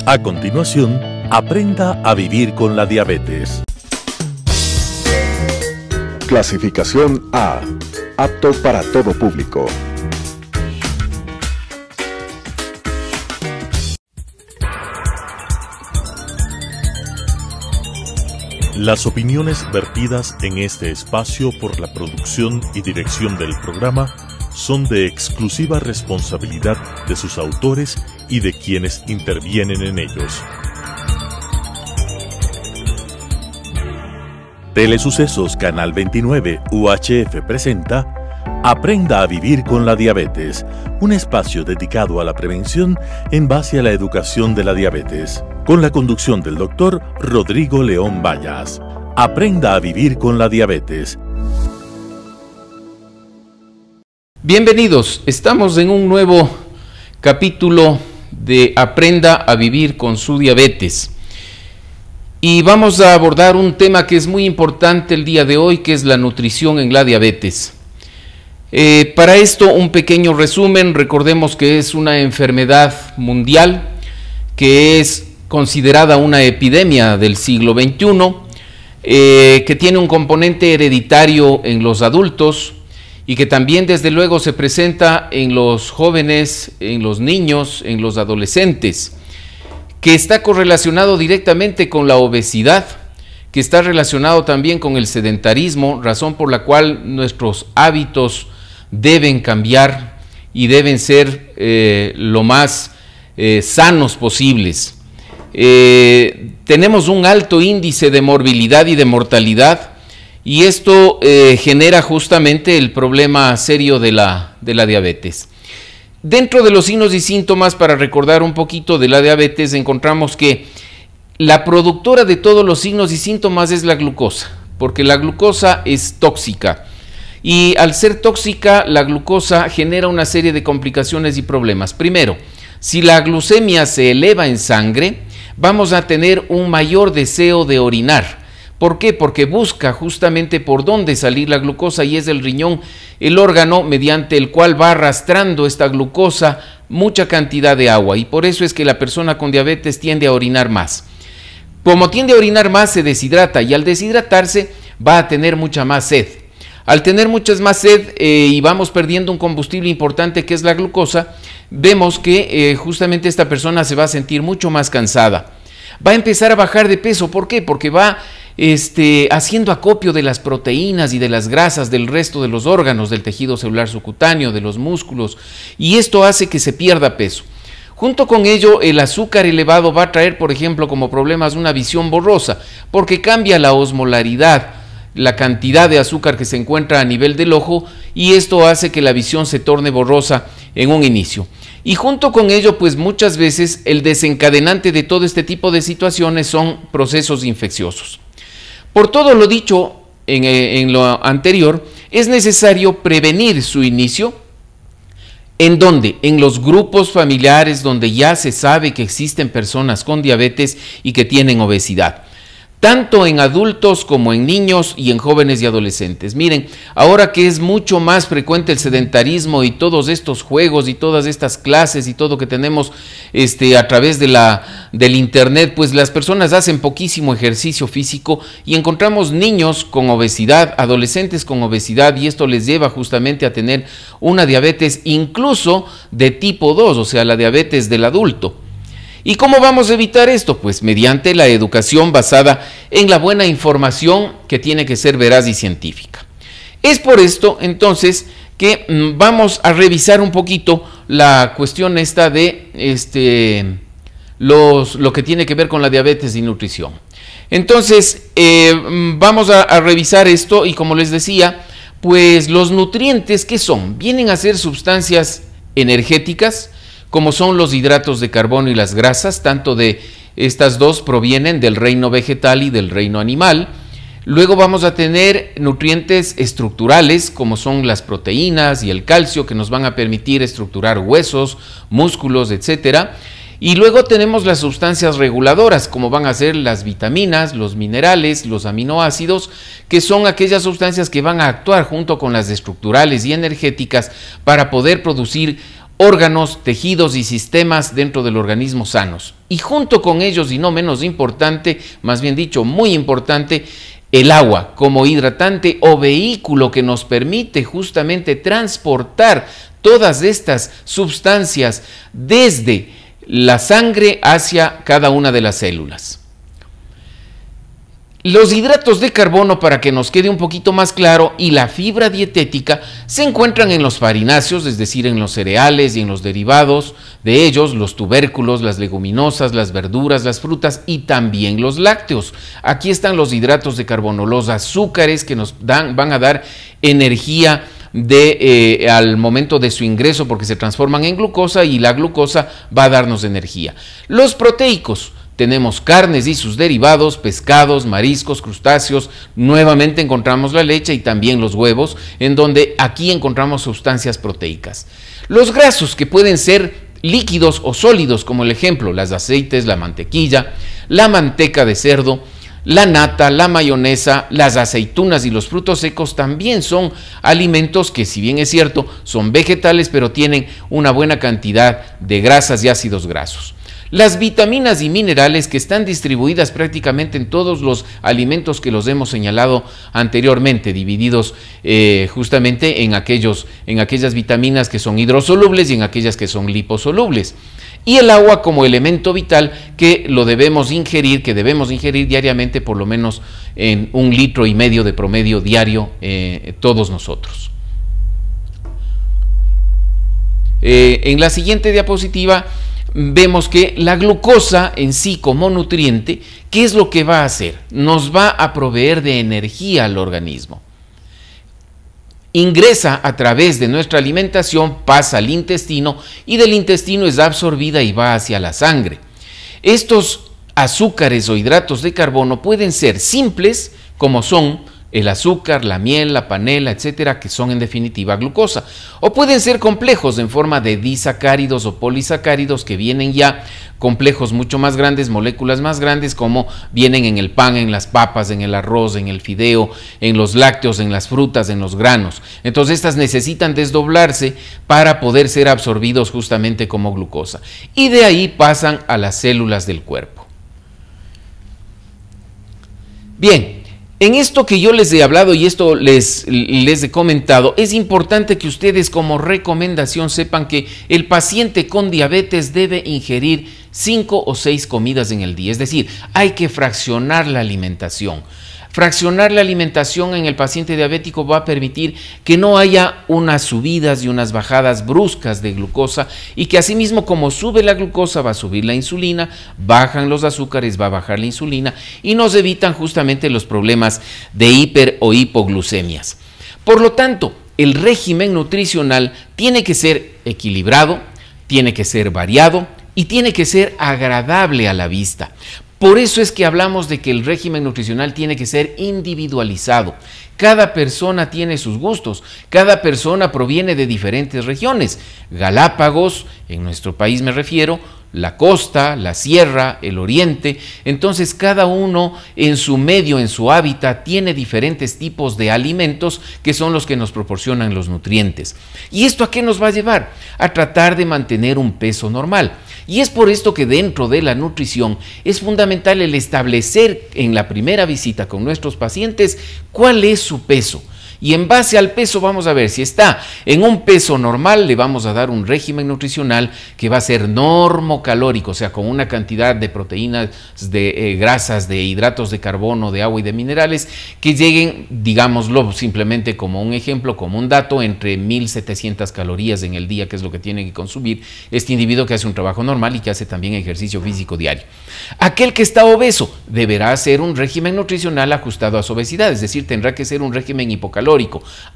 A continuación, aprenda a vivir con la diabetes. Clasificación A. Apto para todo público. Las opiniones vertidas en este espacio por la producción y dirección del programa son de exclusiva responsabilidad de sus autores y de quienes intervienen en ellos. Telesucesos Canal 29 UHF presenta Aprenda a vivir con la diabetes, un espacio dedicado a la prevención en base a la educación de la diabetes, con la conducción del doctor Rodrigo León Vallas. Aprenda a vivir con la diabetes. Bienvenidos, estamos en un nuevo capítulo de Aprenda a vivir con su diabetes. Y vamos a abordar un tema que es muy importante el día de hoy, que es la nutrición en la diabetes. Para esto, un pequeño resumen. Recordemos que es una enfermedad mundial, que es considerada una epidemia del siglo XXI, que tiene un componente hereditario en los adultos y que también desde luego se presenta en los jóvenes, en los niños, en los adolescentes, que está correlacionado directamente con la obesidad, que está relacionado también con el sedentarismo, razón por la cual nuestros hábitos deben cambiar y deben ser lo más sanos posibles. Tenemos un alto índice de morbilidad y de mortalidad, y esto genera justamente el problema serio de la diabetes. Dentro de los signos y síntomas, para recordar un poquito de la diabetes, encontramos que la productora de todos los signos y síntomas es la glucosa, porque la glucosa es tóxica. Y al ser tóxica, la glucosa genera una serie de complicaciones y problemas. Primero, si la glucemia se eleva en sangre, vamos a tener un mayor deseo de orinar. ¿Por qué? Porque busca justamente por dónde salir la glucosa, y es el riñón el órgano mediante el cual va arrastrando esta glucosa mucha cantidad de agua, y por eso es que la persona con diabetes tiende a orinar más. Como tiende a orinar más, se deshidrata, y al deshidratarse va a tener mucha más sed. Al tener mucha más sed y vamos perdiendo un combustible importante que es la glucosa, vemos que justamente esta persona se va a sentir mucho más cansada. Va a empezar a bajar de peso. ¿Por qué? Porque va haciendo acopio de las proteínas y de las grasas del resto de los órganos, del tejido celular subcutáneo, de los músculos, y esto hace que se pierda peso. Junto con ello, el azúcar elevado va a traer, por ejemplo, como problemas una visión borrosa, porque cambia la osmolaridad, la cantidad de azúcar que se encuentra a nivel del ojo, y esto hace que la visión se torne borrosa en un inicio. Y junto con ello, pues muchas veces el desencadenante de todo este tipo de situaciones son procesos infecciosos. Por todo lo dicho en lo anterior, es necesario prevenir su inicio. ¿En dónde? En los grupos familiares donde ya se sabe que existen personas con diabetes y que tienen obesidad, tanto en adultos como en niños y en jóvenes y adolescentes. Miren, ahora que es mucho más frecuente el sedentarismo y todos estos juegos y todas estas clases y todo que tenemos a través del internet, pues las personas hacen poquísimo ejercicio físico, y encontramos niños con obesidad, adolescentes con obesidad, y esto les lleva justamente a tener una diabetes incluso de tipo 2, o sea, la diabetes del adulto. ¿Y cómo vamos a evitar esto? Pues mediante la educación basada en la buena información, que tiene que ser veraz y científica. Es por esto, entonces, que vamos a revisar un poquito la cuestión esta de lo que tiene que ver con la diabetes y nutrición. Entonces, vamos a revisar esto, y como les decía, pues los nutrientes, ¿qué son? Vienen a ser sustancias energéticas, como son los hidratos de carbono y las grasas. Tanto de estas dos provienen del reino vegetal y del reino animal. Luego vamos a tener nutrientes estructurales, como son las proteínas y el calcio, que nos van a permitir estructurar huesos, músculos, etcétera. Y luego tenemos las sustancias reguladoras, como van a ser las vitaminas, los minerales, los aminoácidos, que son aquellas sustancias que van a actuar junto con las estructurales y energéticas para poder producir órganos, tejidos y sistemas dentro del organismo sanos. Y junto con ellos, y no menos importante, más bien dicho, muy importante, el agua como hidratante o vehículo que nos permite justamente transportar todas estas sustancias desde la sangre hacia cada una de las células. Los hidratos de carbono, para que nos quede un poquito más claro, y la fibra dietética se encuentran en los farináceos, es decir, en los cereales y en los derivados de ellos, los tubérculos, las leguminosas, las verduras, las frutas y también los lácteos. Aquí están los hidratos de carbono, los azúcares que nos van a dar energía al momento de su ingreso, porque se transforman en glucosa y la glucosa va a darnos energía. Los proteicos. Tenemos carnes y sus derivados, pescados, mariscos, crustáceos, nuevamente encontramos la leche y también los huevos, en donde aquí encontramos sustancias proteicas. Los grasos, que pueden ser líquidos o sólidos, como el ejemplo, las aceites, la mantequilla, la manteca de cerdo, la nata, la mayonesa, las aceitunas y los frutos secos también son alimentos que, si bien es cierto, son vegetales, pero tienen una buena cantidad de grasas y ácidos grasos. Las vitaminas y minerales, que están distribuidas prácticamente en todos los alimentos que los hemos señalado anteriormente, divididos justamente en aquellas vitaminas que son hidrosolubles y en aquellas que son liposolubles. Y el agua como elemento vital que debemos ingerir diariamente, por lo menos en 1,5 litros de promedio diario todos nosotros. En la siguiente diapositiva vemos que la glucosa en sí como nutriente, ¿qué es lo que va a hacer? Nos va a proveer de energía al organismo. Ingresa a través de nuestra alimentación, pasa al intestino y del intestino es absorbida y va hacia la sangre. Estos azúcares o hidratos de carbono pueden ser simples, como son el azúcar, la miel, la panela, etcétera, que son en definitiva glucosa. O pueden ser complejos en forma de disacáridos o polisacáridos, que vienen ya complejos mucho más grandes, moléculas más grandes, como vienen en el pan, en las papas, en el arroz, en el fideo, en los lácteos, en las frutas, en los granos. Entonces estas necesitan desdoblarse para poder ser absorbidos justamente como glucosa. Y de ahí pasan a las células del cuerpo. Bien. En esto que yo les he hablado y esto les he comentado, es importante que ustedes como recomendación sepan que el paciente con diabetes debe ingerir 5 o 6 comidas en el día, es decir, hay que fraccionar la alimentación. Fraccionar la alimentación en el paciente diabético va a permitir que no haya unas subidas y unas bajadas bruscas de glucosa y que asimismo, como sube la glucosa, va a subir la insulina, bajan los azúcares, va a bajar la insulina y nos evitan justamente los problemas de hiper o hipoglucemias. Por lo tanto, el régimen nutricional tiene que ser equilibrado, tiene que ser variado y tiene que ser agradable a la vista. Por eso es que hablamos de que el régimen nutricional tiene que ser individualizado. Cada persona tiene sus gustos, cada persona proviene de diferentes regiones. Galápagos, en nuestro país me refiero, la costa, la sierra, el oriente. Entonces cada uno en su medio, en su hábitat, tiene diferentes tipos de alimentos que son los que nos proporcionan los nutrientes. ¿Y esto a qué nos va a llevar? A tratar de mantener un peso normal. Y es por esto que dentro de la nutrición es fundamental el establecer en la primera visita con nuestros pacientes cuál es su peso. Y en base al peso vamos a ver si está en un peso normal, le vamos a dar un régimen nutricional que va a ser normocalórico, o sea, con una cantidad de proteínas, de grasas, de hidratos de carbono, de agua y de minerales que lleguen, digámoslo simplemente como un ejemplo, como un dato, entre 1.700 calorías en el día, que es lo que tiene que consumir este individuo que hace un trabajo normal y que hace también ejercicio físico diario. Aquel que está obeso deberá hacer un régimen nutricional ajustado a su obesidad, es decir, tendrá que ser un régimen hipocalórico,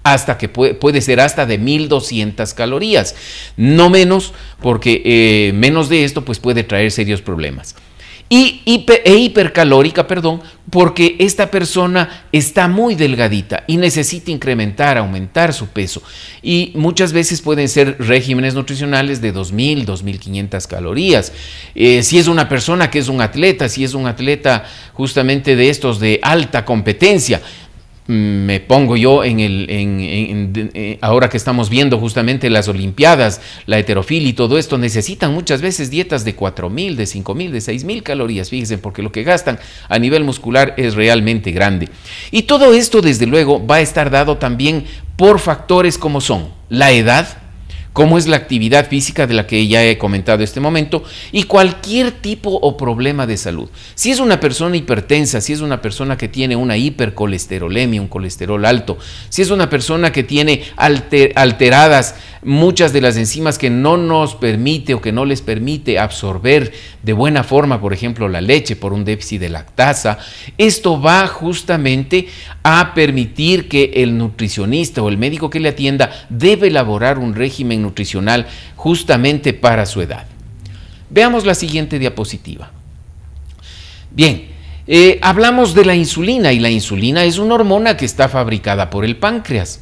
hasta que puede ser hasta de 1.200 calorías, no menos, porque menos de esto pues puede traer serios problemas. Hipercalórica, porque esta persona está muy delgadita y necesita aumentar su peso. Y muchas veces pueden ser regímenes nutricionales de 2.000, 2.500 calorías. Si es una persona que es un atleta, si es un atleta justamente de estos de alta competencia, me pongo yo ahora que estamos viendo justamente las Olimpiadas, la heterofilia y todo esto, necesitan muchas veces dietas de 4.000, de 5.000, de 6.000 calorías, fíjense, porque lo que gastan a nivel muscular es realmente grande. Y todo esto, desde luego, va a estar dado también por factores como son la edad, como es la actividad física de la que ya he comentado este momento, y cualquier tipo o problema de salud. Si es una persona hipertensa, si es una persona que tiene una hipercolesterolemia, un colesterol alto, si es una persona que tiene alteradas muchas de las enzimas que no nos permite o que no les permite absorber de buena forma, por ejemplo, la leche por un déficit de lactasa, esto va justamente a permitir que el nutricionista o el médico que le atienda debe elaborar un régimen nutricional justamente para su edad. Veamos la siguiente diapositiva. Bien, hablamos de la insulina, y la insulina es una hormona que está fabricada por el páncreas.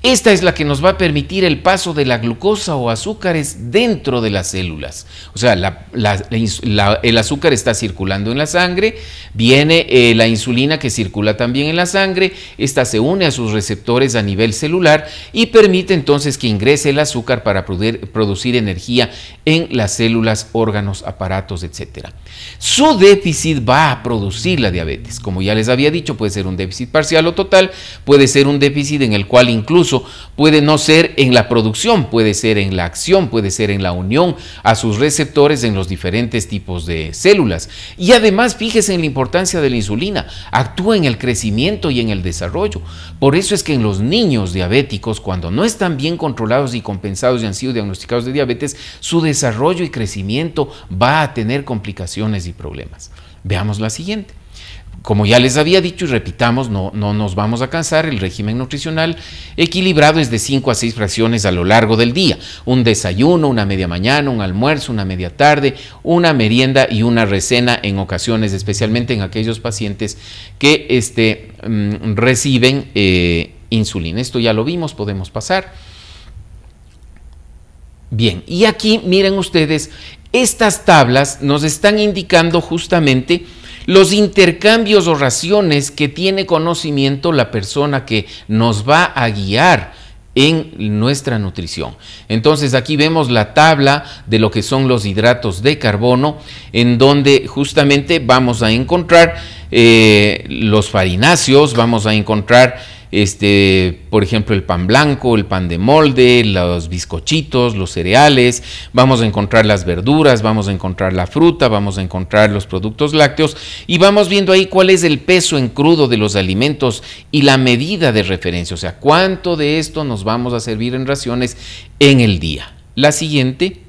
Esta es la que nos va a permitir el paso de la glucosa o azúcares dentro de las células. O sea, el azúcar está circulando en la sangre, viene la insulina que circula también en la sangre, esta se une a sus receptores a nivel celular y permite entonces que ingrese el azúcar para producir energía en las células, órganos, aparatos, etc. Su déficit va a producir la diabetes. Como ya les había dicho, puede ser un déficit parcial o total, puede ser un déficit en el cual incluso puede no ser en la producción, puede ser en la acción, puede ser en la unión a sus receptores en los diferentes tipos de células. Y además, fíjese en la importancia de la insulina, actúa en el crecimiento y en el desarrollo. Por eso es que en los niños diabéticos, cuando no están bien controlados y compensados y han sido diagnosticados de diabetes, su desarrollo y crecimiento va a tener complicaciones y problemas. Veamos la siguiente. Como ya les había dicho y repitamos, no nos vamos a cansar, el régimen nutricional equilibrado es de 5 a 6 fracciones a lo largo del día. Un desayuno, una media mañana, un almuerzo, una media tarde, una merienda y una recena en ocasiones, especialmente en aquellos pacientes que reciben insulina. Esto ya lo vimos, podemos pasar. Bien, y aquí miren ustedes, estas tablas nos están indicando justamente los intercambios o raciones que tiene conocimiento la persona que nos va a guiar en nuestra nutrición. Entonces aquí vemos la tabla de lo que son los hidratos de carbono, en donde justamente vamos a encontrar los farináceos, vamos a encontrar por ejemplo, el pan blanco, el pan de molde, los bizcochitos, los cereales, vamos a encontrar las verduras, vamos a encontrar la fruta, vamos a encontrar los productos lácteos y vamos viendo ahí cuál es el peso en crudo de los alimentos y la medida de referencia, o sea, cuánto de esto nos vamos a servir en raciones en el día. La siguiente.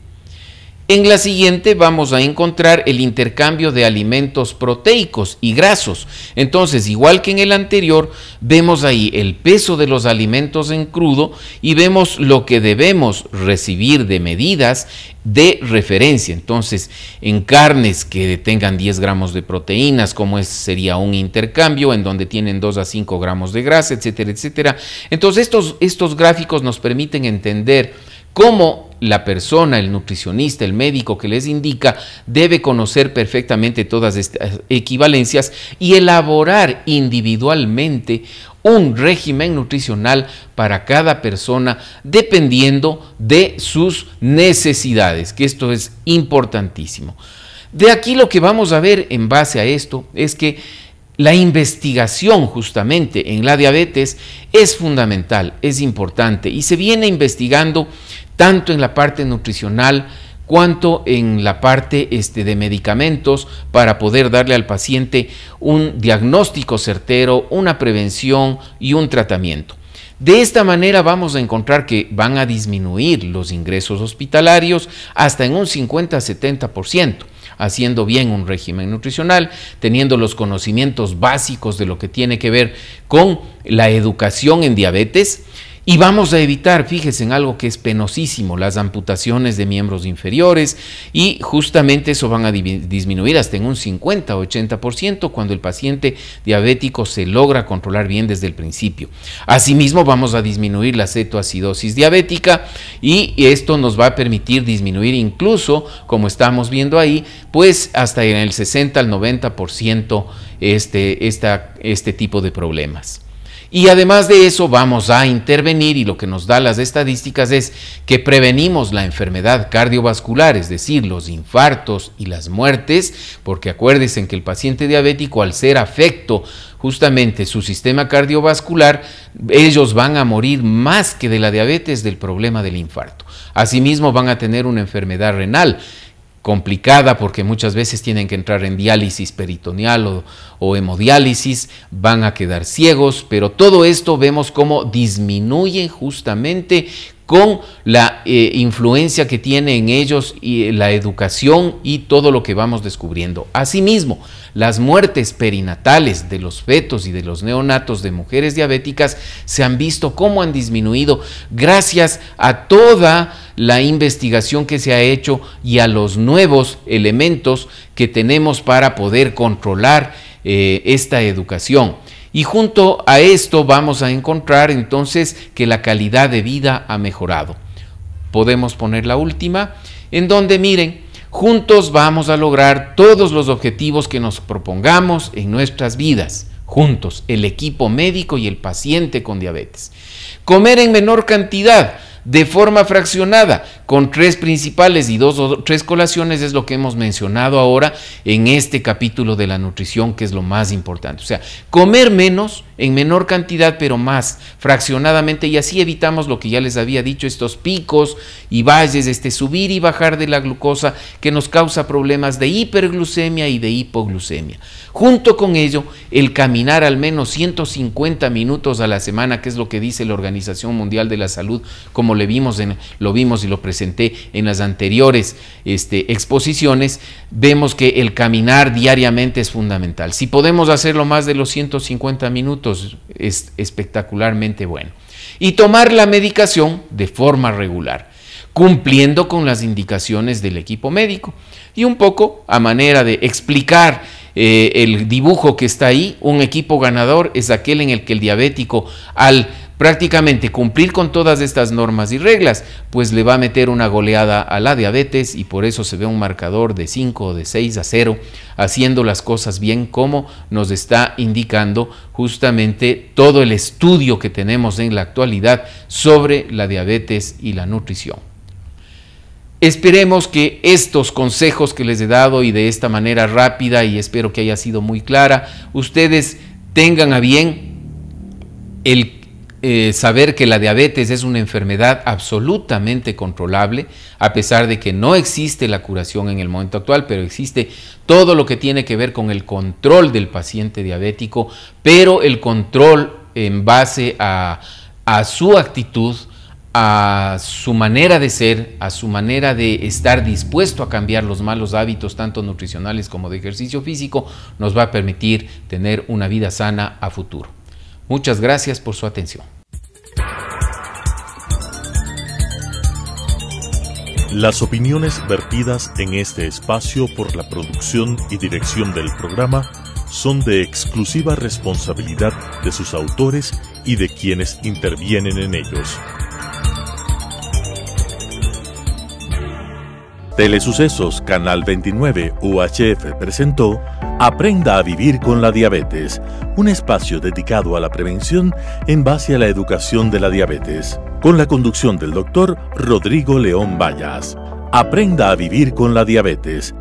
En la siguiente vamos a encontrar el intercambio de alimentos proteicos y grasos. Entonces, igual que en el anterior, vemos ahí el peso de los alimentos en crudo y vemos lo que debemos recibir de medidas de referencia. Entonces, en carnes que tengan 10 gramos de proteínas, como sería un intercambio, en donde tienen 2 a 5 gramos de grasa, etcétera, etcétera. Entonces, estos gráficos nos permiten entender cómo la persona, el nutricionista, el médico que les indica, debe conocer perfectamente todas estas equivalencias y elaborar individualmente un régimen nutricional para cada persona dependiendo de sus necesidades, que esto es importantísimo. De aquí lo que vamos a ver en base a esto es que la investigación justamente en la diabetes es fundamental, es importante y se viene investigando tanto en la parte nutricional cuanto en la parte de medicamentos para poder darle al paciente un diagnóstico certero, una prevención y un tratamiento. De esta manera vamos a encontrar que van a disminuir los ingresos hospitalarios hasta en un 50-70%. Haciendo bien un régimen nutricional, teniendo los conocimientos básicos de lo que tiene que ver con la educación en diabetes, y vamos a evitar, fíjense en algo que es penosísimo, las amputaciones de miembros inferiores, y justamente eso van a disminuir hasta en un 50-80% cuando el paciente diabético se logra controlar bien desde el principio. Asimismo, vamos a disminuir la cetoacidosis diabética y esto nos va a permitir disminuir incluso, como estamos viendo ahí, pues hasta en el 60 al 90% este tipo de problemas. Y además de eso vamos a intervenir, y lo que nos da las estadísticas es que prevenimos la enfermedad cardiovascular, es decir, los infartos y las muertes, porque acuérdense que el paciente diabético, al ser afecto justamente su sistema cardiovascular, ellos van a morir más que de la diabetes del problema del infarto. Asimismo van a tener una enfermedad renal complicada porque muchas veces tienen que entrar en diálisis peritoneal o hemodiálisis, van a quedar ciegos, pero todo esto vemos cómo disminuye justamente con la influencia que tiene en ellos y la educación y todo lo que vamos descubriendo. Asimismo, las muertes perinatales de los fetos y de los neonatos de mujeres diabéticas se han visto cómo han disminuido gracias a toda la investigación que se ha hecho y a los nuevos elementos que tenemos para poder controlar esta educación. Y junto a esto vamos a encontrar entonces que la calidad de vida ha mejorado. Podemos poner la última, en donde miren, juntos vamos a lograr todos los objetivos que nos propongamos en nuestras vidas. Juntos, el equipo médico y el paciente con diabetes. Comer en menor cantidad, de forma fraccionada, con 3 principales y 2 o 3 colaciones, es lo que hemos mencionado ahora en este capítulo de la nutrición, que es lo más importante. O sea, comer menos, en menor cantidad, pero más fraccionadamente, y así evitamos lo que ya les había dicho, estos picos y valles, subir y bajar de la glucosa, que nos causa problemas de hiperglucemia y de hipoglucemia. Junto con ello, el caminar al menos 150 minutos a la semana, que es lo que dice la Organización Mundial de la Salud, como lo vimos y lo presenté en las anteriores exposiciones, vemos que el caminar diariamente es fundamental. Si podemos hacerlo más de los 150 minutos, es espectacularmente bueno. Y tomar la medicación de forma regular, cumpliendo con las indicaciones del equipo médico. Y un poco a manera de explicar el dibujo que está ahí, un equipo ganador es aquel en el que el diabético, al prácticamente cumplir con todas estas normas y reglas, pues le va a meter una goleada a la diabetes, y por eso se ve un marcador de 5 o de 6-0, haciendo las cosas bien, como nos está indicando justamente todo el estudio que tenemos en la actualidad sobre la diabetes y la nutrición. Esperemos que estos consejos que les he dado, y de esta manera rápida, y espero que haya sido muy clara, ustedes tengan a bien el saber que la diabetes es una enfermedad absolutamente controlable, a pesar de que no existe la curación en el momento actual, pero existe todo lo que tiene que ver con el control del paciente diabético, pero el control en base a su actitud, a su manera de ser, a su manera de estar dispuesto a cambiar los malos hábitos, tanto nutricionales como de ejercicio físico, nos va a permitir tener una vida sana a futuro. Muchas gracias por su atención. Las opiniones vertidas en este espacio por la producción y dirección del programa son de exclusiva responsabilidad de sus autores y de quienes intervienen en ellos. Telesucesos Canal 29 UHF presentó Aprenda a vivir con la diabetes, un espacio dedicado a la prevención en base a la educación de la diabetes, con la conducción del doctor Rodrigo León Vallas. Aprenda a vivir con la diabetes,